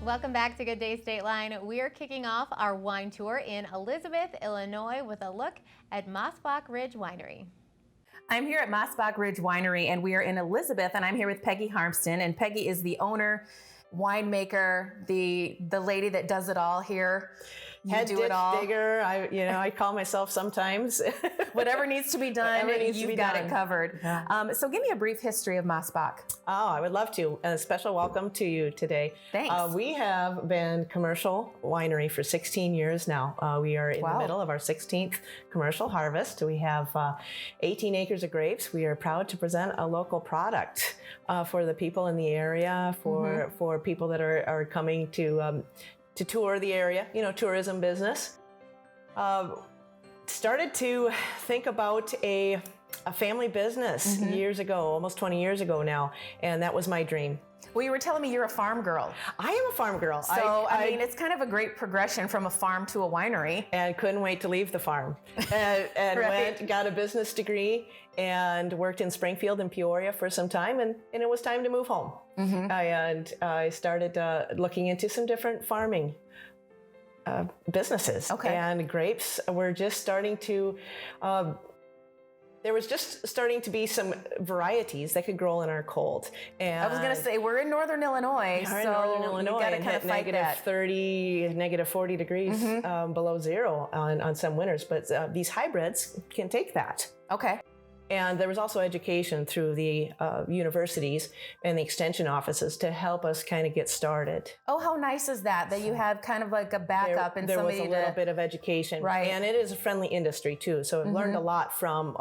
Welcome back to Good Day State Line. We are kicking off our wine tour in Elizabeth, Illinois with a look at Massbach Ridge Winery. I'm here at Massbach Ridge Winery and we are in Elizabeth, and I'm here with Peggy Harmston, and Peggy is the owner, winemaker, the lady that does it all here. You Head do ditch it all. digger. I call myself sometimes. Whatever needs to be done, you've got it covered. Yeah. So give me a brief history of Massbach. Oh, I would love to. A special welcome to you today. Thanks. We have been commercial winery for 16 years now. We are in the middle of our 16th commercial harvest. We have 18 acres of grapes. We are proud to present a local product for the people in the area, for people that are coming to tour the area, tourism business. Started to think about a family business years ago, almost 20 years ago now, and that was my dream. Well, you were telling me you're a farm girl. I am a farm girl. So, I mean, it's kind of a great progression from a farm to a winery. And couldn't wait to leave the farm. And Right. got a business degree and worked in Springfield and Peoria for some time, and it was time to move home. And I started looking into some different farming businesses. Okay. And grapes were just starting to... there was just starting to be some varieties that could grow in our cold. And I was going to say, we're in Northern Illinois, we are in so Northern Illinois, you got to and kind of hit fight negative that. 30, negative 40 degrees below zero on some winters. But these hybrids can take that. Okay. And there was also education through the universities and the extension offices to help us kind of get started. Oh, how nice is that you have kind of like a backup and there somebody was a little bit of education. Right. And it is a friendly industry too. So I've learned a lot from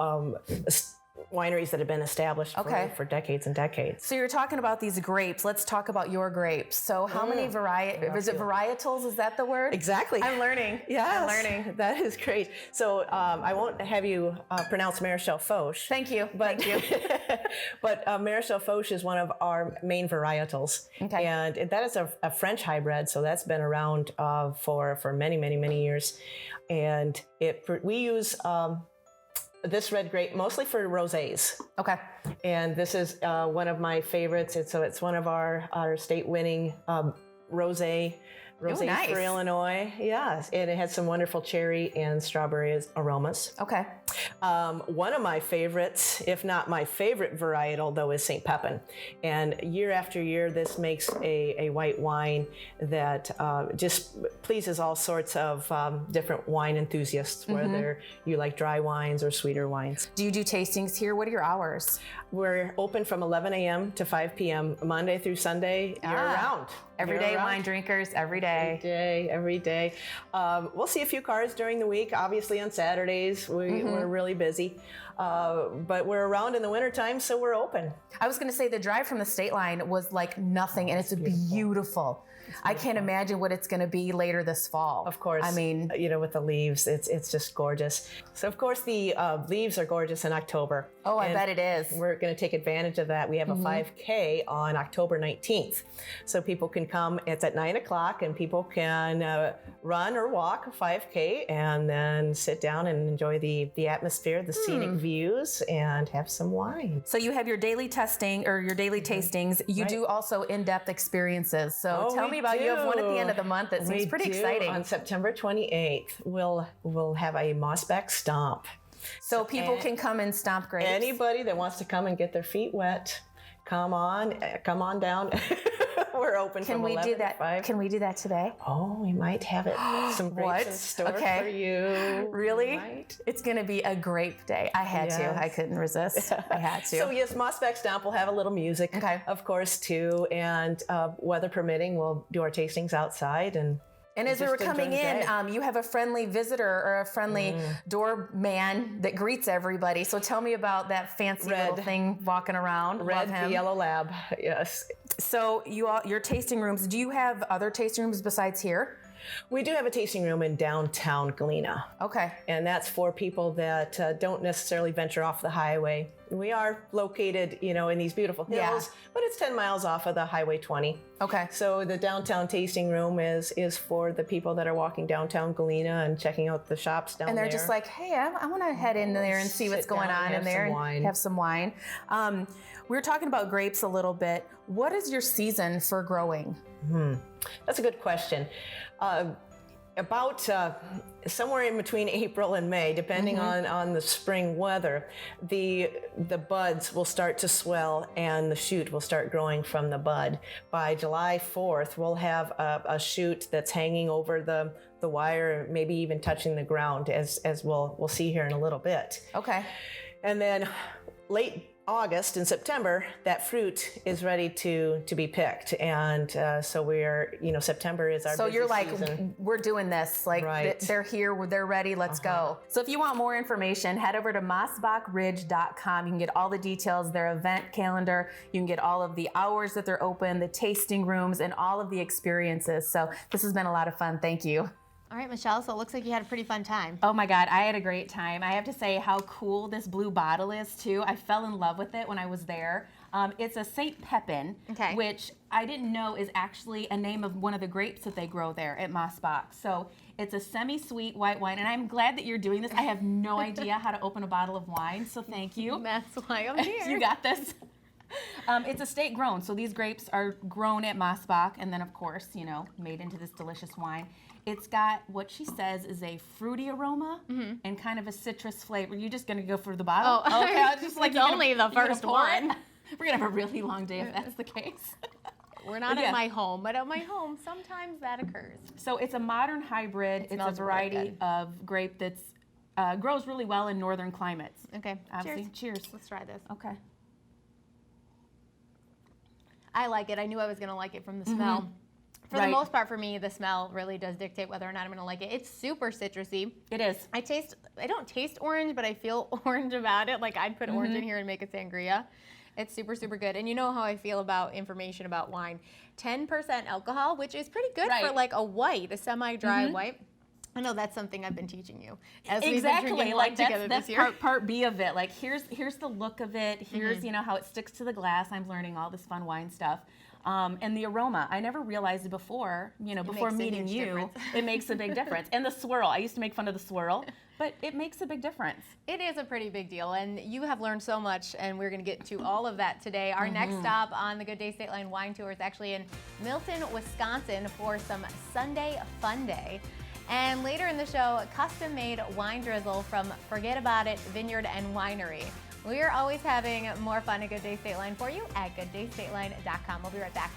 wineries that have been established for decades and decades. So you're talking about these grapes. Let's talk about your grapes. So how many is it varietals? Is that the word? Exactly. I'm learning. Yes. I'm learning. That is great. So I won't have you pronounce Marichal Foch. Thank you. Thank you. But Marichal Foch is one of our main varietals. Okay. And that is a French hybrid. So that's been around for many, many, many years. And we use this red grape mostly for rosés. Okay. And this is one of my favorites. It's one of our state-winning rosé nice. for Illinois. Yes, and it has some wonderful cherry and strawberry aromas. Okay. One of my favorites, if not my favorite varietal, though, is St. Pepin. And year after year, this makes a white wine that just pleases all sorts of different wine enthusiasts, whether you like dry wines or sweeter wines. Do you do tastings here? What are your hours? We're open from 11 a.m. to 5 p.m. Monday through Sunday, year-round. Everyday wine drinkers, every day. Every day. We'll see a few cars during the week. Obviously on Saturdays, we're really busy. But we're around in the wintertime, so we're open. I was going to say the drive from the state line was like nothing, and it's beautiful. I can't imagine what it's going to be later this fall. Of course. I mean, with the leaves, it's just gorgeous. So of course the leaves are gorgeous in October. Oh, I bet it is. We're going to take advantage of that. We have a 5K on October 19th. So people can come, it's at 9 o'clock, and people can run or walk a 5K and then sit down and enjoy the atmosphere, the scenic views, and have some wine. So you have your daily testing or your daily tastings. You do also in-depth experiences. So tell me about, you have one at the end of the month that seems pretty exciting. On September 28th, we'll have a Massbach stomp. So people can come and stomp grapes. Anybody that wants to come and get their feet wet, come on down. We're open from 11 to 5. Can we do that today? Oh, we might have it. Some grapes in store for you. Really? Might. It's going to be a grape day. I had to. I couldn't resist. I had to. So yes, Massbach Stomp will have a little music, of course, too. And weather permitting, we'll do our tastings outside And as we were coming in, you have a friendly visitor or a friendly doorman that greets everybody. So tell me about that fancy little thing walking around. Red, the yellow lab, yes. So your tasting rooms, do you have other tasting rooms besides here? We do have a tasting room in downtown Galena. Okay. And that's for people that don't necessarily venture off the highway. We are located, in these beautiful hills, but it's 10 miles off of the Highway 20. Okay. So the downtown tasting room is for the people that are walking downtown Galena and checking out the shops down there. And they're just like, hey, I want to head in there and see what's going on in there and have some wine. We were talking about grapes a little bit. What is your season for growing? That's a good question. About somewhere in between April and May, depending on the spring weather, the buds will start to swell and the shoot will start growing from the bud. By July 4th, we'll have a shoot that's hanging over the wire, maybe even touching the ground, as we'll see here in a little bit. Okay. And then late August and September, that fruit is ready to be picked, and so we're, September is our. So busy you're like, season. we're doing this. Like Right. they're here, they're ready. Let's go. So if you want more information, head over to massbachridge.com. You can get all the details, their event calendar. You can get all of the hours that they're open, the tasting rooms, and all of the experiences. So this has been a lot of fun. Thank you. All right, Michelle, so it looks like you had a pretty fun time. Oh my God, I had a great time. I have to say how cool this blue bottle is too. I fell in love with it when I was there. It's a St. Pepin, which I didn't know is actually a name of one of the grapes that they grow there at Massbach. So it's a semi-sweet white wine, and I'm glad that you're doing this. I have no idea how to open a bottle of wine, so thank you. That's why I'm here. You got this. It's estate grown, so these grapes are grown at Massbach, and then of course, made into this delicious wine. It's got what she says is a fruity aroma and kind of a citrus flavor. You're just gonna go for the bottle? Oh, okay. I was just like, it's only the first one. We're gonna have a really long day if that's the case. We're not at my home, but at my home, sometimes that occurs. So it's a modern hybrid. It's a variety of grape that's grows really well in northern climates. Okay. Obviously. Cheers. Let's try this. Okay. I like it. I knew I was gonna like it from the smell. For the most part, for me, the smell really does dictate whether or not I'm gonna like it. It's super citrusy. It is. I don't taste orange, but I feel orange about it. Like I'd put orange in here and make a sangria. It's super, super good. And you know how I feel about information about wine. 10% alcohol, which is pretty good for like a white, a semi-dry white. I know that's something I've been teaching you as we've been drinking wine together this year. That's part B of it. Like here's the look of it. Here's how it sticks to the glass. I'm learning all this fun wine stuff. And the aroma, I never realized it before, before meeting you, it makes a big difference. And the swirl, I used to make fun of the swirl, but it makes a big difference. It is a pretty big deal, and you have learned so much, and we're gonna get to all of that today. Our next stop on the Good Day State Line Wine Tour is actually in Milton, Wisconsin for some Sunday Fun Day. And later in the show, custom-made wine drizzle from Forget About It Vineyard and Winery. We are always having more fun at Good Day State Line for you at gooddaystateline.com. We'll be right back.